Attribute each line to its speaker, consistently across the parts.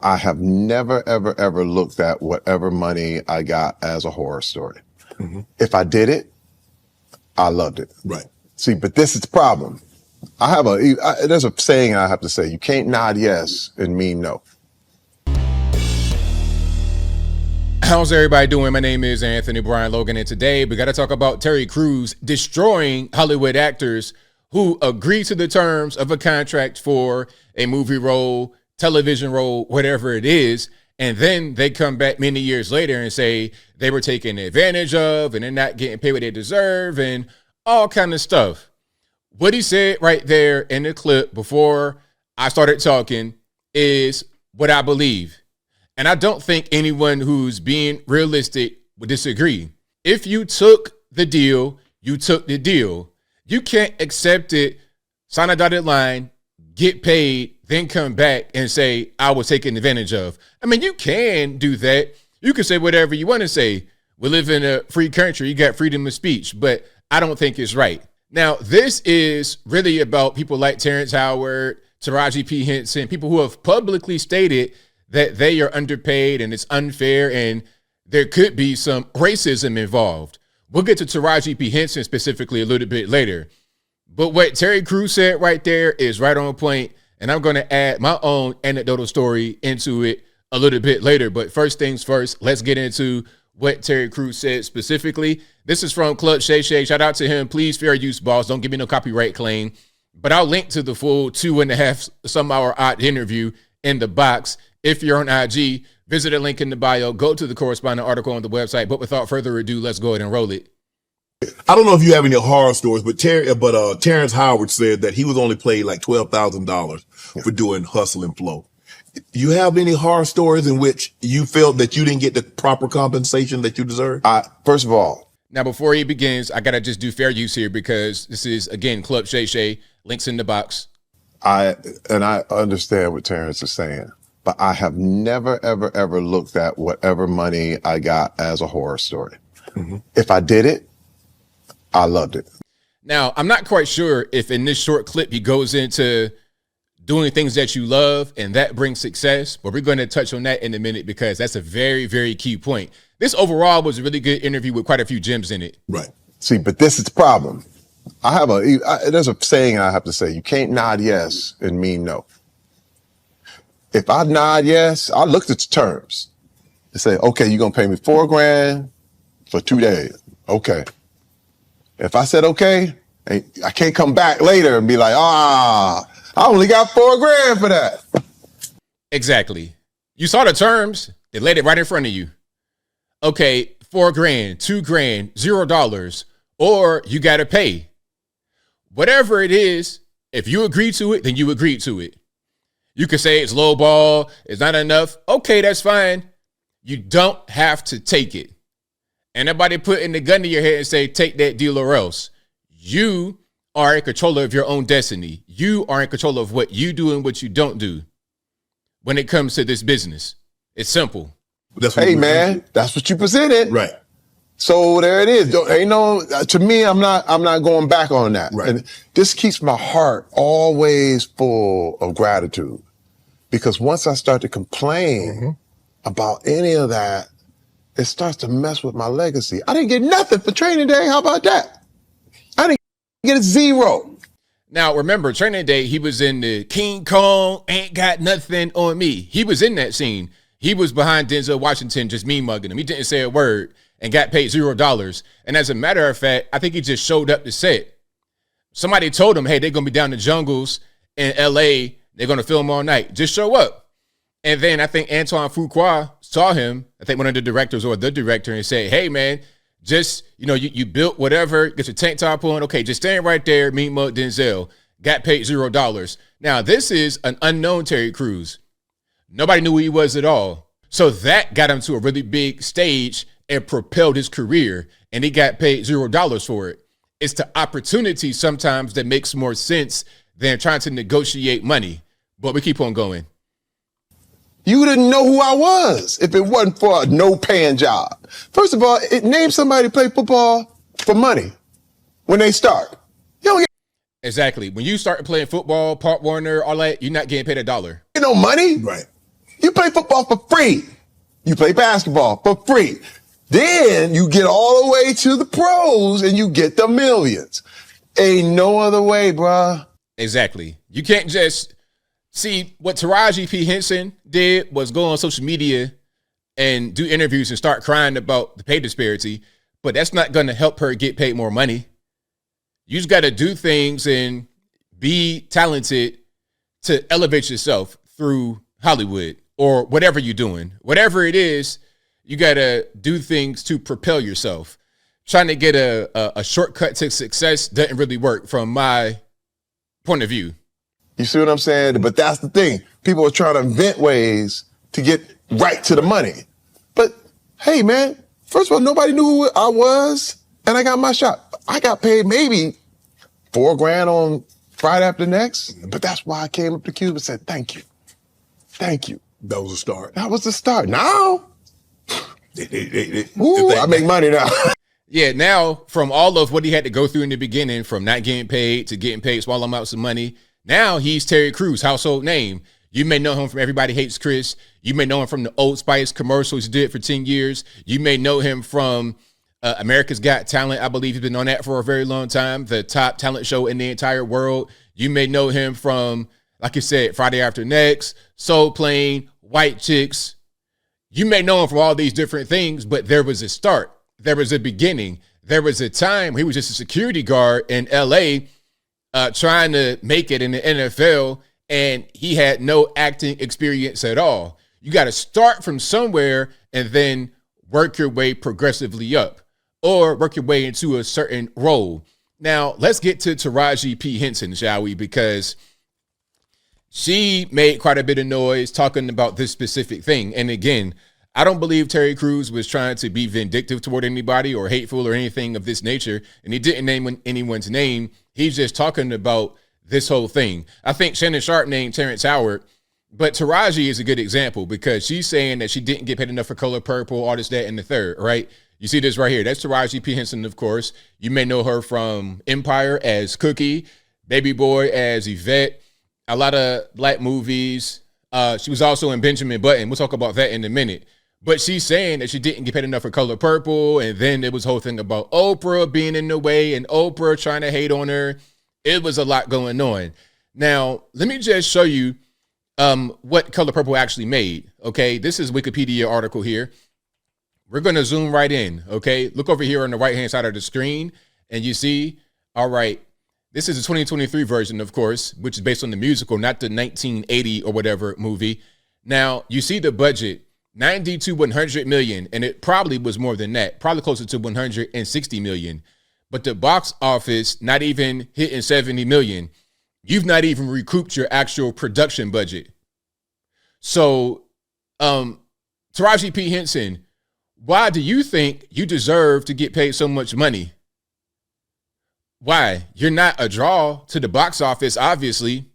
Speaker 1: I have never, ever, ever looked at whatever money I got as a horror story. Mm-hmm. If I did it, I loved it.
Speaker 2: Right.
Speaker 1: See, but this is the problem. There's a saying I have to say, you can't nod yes and mean no.
Speaker 3: How's everybody doing? My name is Anthony Brian Logan, and today we got to talk about Terry Crews destroying Hollywood actors who agree to the terms of a contract for a movie role, television role, whatever it is, and then they come back many years later and say they were taken advantage of and they're not getting paid what they deserve and all kind of stuff. What he said right there in the clip before I started talking is what I believe. And I don't think anyone who's being realistic would disagree. If you took the deal, you took the deal. You can't accept it, sign a dotted line, get paid, then come back and say, I was taken advantage of. I mean, you can do that. You can say whatever you want to say. We live in a free country. You got freedom of speech, but I don't think it's right. Now, this is really about people like Terrence Howard, Taraji P, Henson, people who have publicly stated that they are underpaid and it's unfair and there could be some racism involved. We'll get to Taraji P. Henson specifically a little bit later. But what Terry Crews said right there is right on point, and I'm going to add my own anecdotal story into it a little bit later. But first things first, let's get into what Terry Crews said specifically. This is from Shay Shay. Shout out to him. Please, fair use, boss. Don't give me no copyright claim. But I'll link to the full 2.5 some hour odd interview in the box. If you're on IG, visit a link in the bio, go to the corresponding article on the website. But without further ado, let's go ahead and roll it.
Speaker 2: I don't know if you have any horror stories, but Terrence Howard said that he was only paid like $12,000 for doing Hustle and Flow. You have any horror stories in which you felt that you didn't get the proper compensation that you deserve?
Speaker 1: First of all,
Speaker 3: now before he begins, I gotta just do fair use here because this is again Shay Shay. Links in the box.
Speaker 1: I understand what Terrence is saying, but I have never, ever, ever looked at whatever money I got as a horror story. Mm-hmm. If I did it, I loved it.
Speaker 3: Now, I'm not quite sure if in this short clip he goes into doing things that you love and that brings success, but we're going to touch on that in a minute because that's a very, very key point. This overall was a really good interview with quite a few gems in it.
Speaker 2: Right.
Speaker 1: See, but this is the problem. There's a saying I have to say, you can't nod yes and mean no. If I nod yes, I looked at the terms and say, okay, you're going to pay me $4,000 for 2 days. Okay. If I said, okay, I can't come back later and be like, I only got $4,000 for that.
Speaker 3: Exactly. You saw the terms. They laid it right in front of you. Okay, $4,000, $2,000, $0, or you got to pay. Whatever it is, if you agree to it, then you agree to it. You could say it's low ball, it's not enough. Okay, that's fine. You don't have to take it. And nobody putting the gun to your head and say, take that deal or else. You are in control of your own destiny. You are in control of what you do and what you don't do when it comes to this business. It's simple.
Speaker 1: Hey, man, that's what you presented.
Speaker 2: Right.
Speaker 1: So there it is. To me, I'm not going back on that.
Speaker 2: Right.
Speaker 1: And this keeps my heart always full of gratitude because once I start to complain about any of that, it starts to mess with my legacy. I didn't get nothing for Training Day. How about that? I didn't get a zero.
Speaker 3: Now, remember, Training Day, he was in the King Kong, ain't got nothing on me. He was in that scene. He was behind Denzel Washington just mean-mugging him. He didn't say a word and got paid $0. And as a matter of fact, I think he just showed up to set. Somebody told him, hey, they're going to be down in the jungles in L.A. They're going to film all night. Just show up. And then I think Antoine Fuqua saw him, I think one of the directors or the director, and said, hey, man, just, you built whatever, get your tank top on. Okay, just stand right there, meet Mug Denzel. Got paid $0. Now, this is an unknown Terry Crews. Nobody knew who he was at all. So that got him to a really big stage and propelled his career, and he got paid $0 for it. It's the opportunity sometimes that makes more sense than trying to negotiate money. But we keep on going.
Speaker 1: You didn't know who I was if it wasn't for a no-paying job. First of all, name somebody to play football for money when they start. You don't get
Speaker 3: Exactly. When you start playing football, Pop Warner, all that, you're not getting paid $1.
Speaker 1: no money.
Speaker 2: Right.
Speaker 1: You play football for free. You play basketball for free. Then you get all the way to the pros and you get the millions. Ain't no other way, bruh.
Speaker 3: Exactly. You can't just see what Taraji P. Henson did was go on social media and do interviews and start crying about the pay disparity, but that's not going to help her get paid more money. You just got to do things and be talented to elevate yourself through Hollywood or whatever you're doing. Whatever it is, you got to do things to propel yourself. Trying to get a shortcut to success doesn't really work from my point of view.
Speaker 1: You see what I'm saying? But that's the thing. People are trying to invent ways to get right to the money. But hey, man, first of all, nobody knew who I was, and I got my shot. I got paid maybe $4,000 on Friday after next, but that's why I came up to Cuba and said, thank you. Thank you.
Speaker 2: That was a start.
Speaker 1: That was the start. Now, ooh, I make money now.
Speaker 3: Yeah, now from all of what he had to go through in the beginning, from not getting paid to getting paid small amounts of money, now he's Terry Crews, household name. You may know him from Everybody Hates Chris. You may know him from the Old Spice commercials he did for 10 years. You may know him from America's Got Talent. I believe he's been on that for a very long time, the top talent show in the entire world. You may know him from, like I said, Friday After Next, Soul Plane, White Chicks. You may know him from all these different things, but there was a start. There was a beginning. There was a time he was just a security guard in LA trying to make it in the NFL, and he had no acting experience at all. You got to start from somewhere and then work your way progressively up or work your way into a certain role. Now, let's get to Taraji P. Henson, shall we? Because she made quite a bit of noise talking about this specific thing. And again, I don't believe Terry Crews was trying to be vindictive toward anybody or hateful or anything of this nature. And he didn't name anyone's name. He's just talking about this whole thing. I think Shannon Sharp named Terrence Howard, but Taraji is a good example because she's saying that she didn't get paid enough for Color Purple, all this, that, and the third, right? You see this right here. That's Taraji P. Henson, of course. You may know her from Empire as Cookie, Baby Boy as Yvette, a lot of black movies. She was also in Benjamin Button. We'll talk about that in a minute. But she's saying that she didn't get paid enough for Color Purple. And then there was whole thing about Oprah being in the way and Oprah trying to hate on her. It was a lot going on. Now, let me just show you what Color Purple actually made. Okay, this is Wikipedia article here. We're going to zoom right in. Okay, look over here on the right-hand side of the screen. And you see, all right, this is the 2023 version, of course, which is based on the musical, not the 1980 or whatever movie. Now, you see the budget. 90 to 100 million, and it probably was more than that, probably closer to 160 million. But the box office not even hitting 70 million. You've not even recouped your actual production budget. So, Taraji P. Henson, why do you think you deserve to get paid so much money? Why? You're not a draw to the box office, obviously.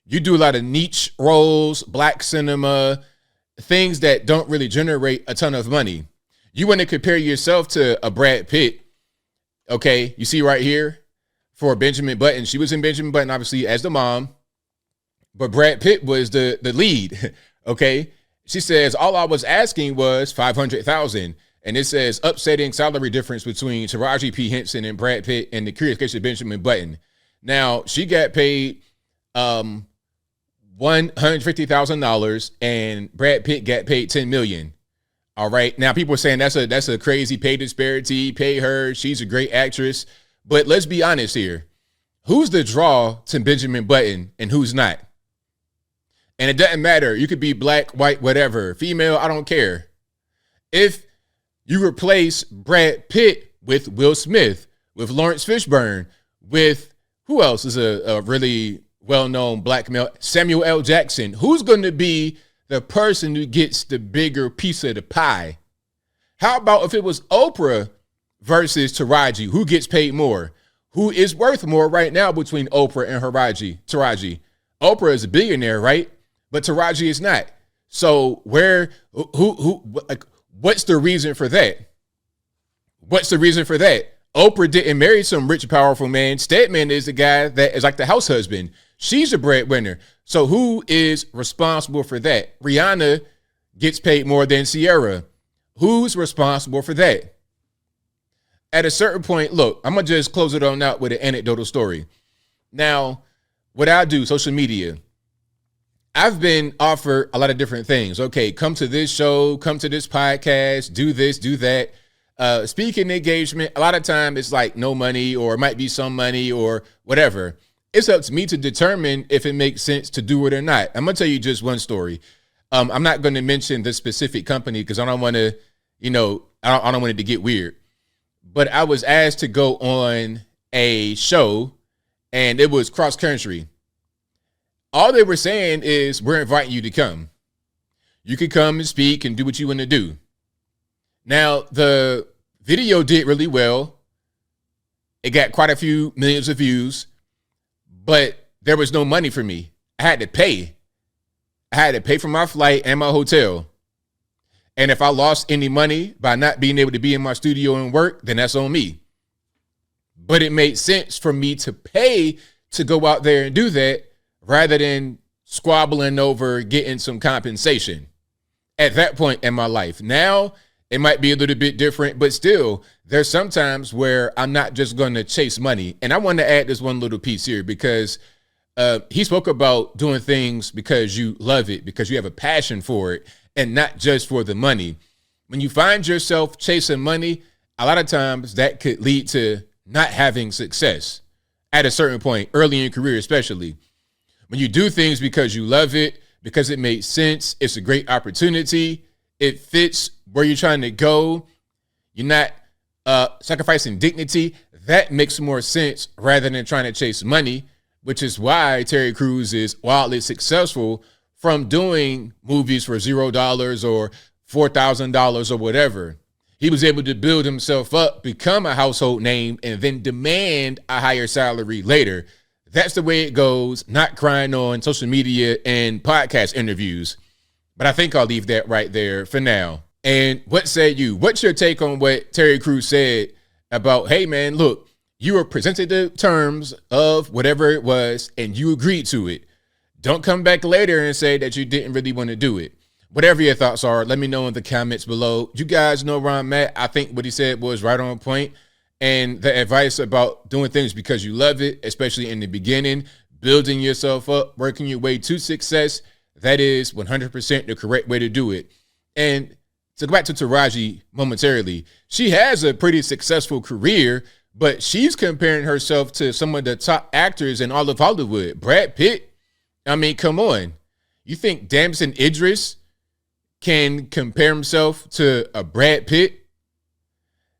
Speaker 3: You do a lot of niche roles, black cinema, things that don't really generate a ton of money. You want to compare yourself to a Brad Pitt. Okay, you see right here for Benjamin Button. She was in Benjamin Button, obviously, as the mom. But Brad Pitt was the lead. Okay, she says, all I was asking was $500,000. And it says upsetting salary difference between Taraji P. Henson and Brad Pitt and the Curious Case of Benjamin Button. Now, she got paid $150,000 and Brad Pitt got paid $10 million. All right. Now people are saying that's a crazy pay disparity. Pay her. She's a great actress. But let's be honest here. Who's the draw to Benjamin Button and who's not? And it doesn't matter. You could be black, white, whatever, female. I don't care. If you replace Brad Pitt with Will Smith, with Lawrence Fishburne, with who else is a really well-known black male, Samuel L. Jackson, who's going to be the person who gets the bigger piece of the pie? How about if it was Oprah versus Taraji? Who gets paid more? Who is worth more right now between Oprah and Taraji? Oprah is a billionaire, right? But Taraji is not. So what's the reason for that? What's the reason for that? Oprah didn't marry some rich, powerful man. Stedman is the guy that is like the house husband. She's a breadwinner. So who is responsible for that? Rihanna gets paid more than Ciara. Who's responsible for that? At a certain point, look, I'm going to just close it on out with an anecdotal story. Now, what I do, social media, I've been offered a lot of different things. Okay, come to this show, come to this podcast, do this, do that. Speaking engagement, a lot of time it's like no money, or it might be some money or whatever. It's up to me to determine if it makes sense to do it or not. I'm going to tell you just one story. I'm not going to mention the specific company because I don't want to, I don't want it to get weird. But I was asked to go on a show, and it was cross country. All they were saying is, we're inviting you to come. You can come and speak and do what you want to do. Now, the video did really well. It got quite a few millions of views, but there was no money for me. I had to pay. I had to pay for my flight and my hotel. And if I lost any money by not being able to be in my studio and work, then that's on me. But it made sense for me to pay to go out there and do that rather than squabbling over getting some compensation at that point in my life. Now, it might be a little bit different, but still, there's sometimes where I'm not just going to chase money. And I want to add this one little piece here because he spoke about doing things because you love it, because you have a passion for it, and not just for the money. When you find yourself chasing money, a lot of times that could lead to not having success at a certain point, early in your career especially. When you do things because you love it, because it makes sense, it's a great opportunity, it fits where you're trying to go, you're not sacrificing dignity, that makes more sense rather than trying to chase money, which is why Terry Crews is wildly successful from doing movies for $0 or $4,000 or whatever. He was able to build himself up, become a household name, and then demand a higher salary later. That's the way it goes, not crying on social media and podcast interviews. But I think I'll leave that right there for now. And what say you? What's your take on what Terry Crews said about, hey, man, look, you were presented the terms of whatever it was, and you agreed to it. Don't come back later and say that you didn't really want to do it. Whatever your thoughts are, let me know in the comments below. You guys know where I'm at. I think what he said was right on point. And the advice about doing things because you love it, especially in the beginning, building yourself up, working your way to success, that is 100% the correct way to do it. And to go back to Taraji momentarily, she has a pretty successful career, but she's comparing herself to some of the top actors in all of Hollywood. Brad Pitt, I mean, come on. You think Damson Idris can compare himself to a Brad Pitt?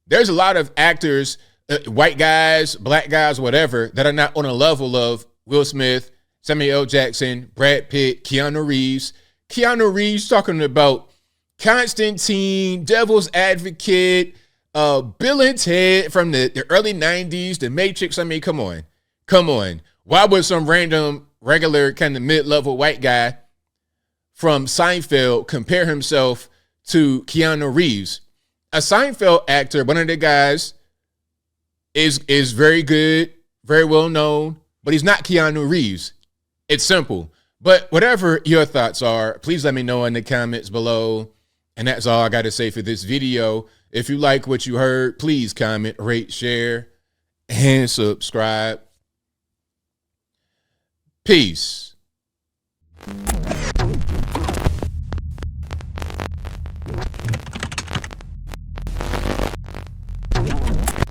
Speaker 3: There's a lot of actors, white guys, black guys, whatever, that are not on a level of Will Smith, Samuel L. Jackson, Brad Pitt, Keanu Reeves. Keanu Reeves talking about Constantine, Devil's Advocate, Bill and Ted from the early 90s, The Matrix. I mean, come on. Come on. Why would some random, regular, kind of mid-level white guy from Seinfeld compare himself to Keanu Reeves? A Seinfeld actor, one of the guys, is very good, very well known, but he's not Keanu Reeves. It's simple. But whatever your thoughts are, please let me know in the comments below. And that's all I got to say for this video. If you like what you heard, please comment, rate, share, and subscribe. Peace.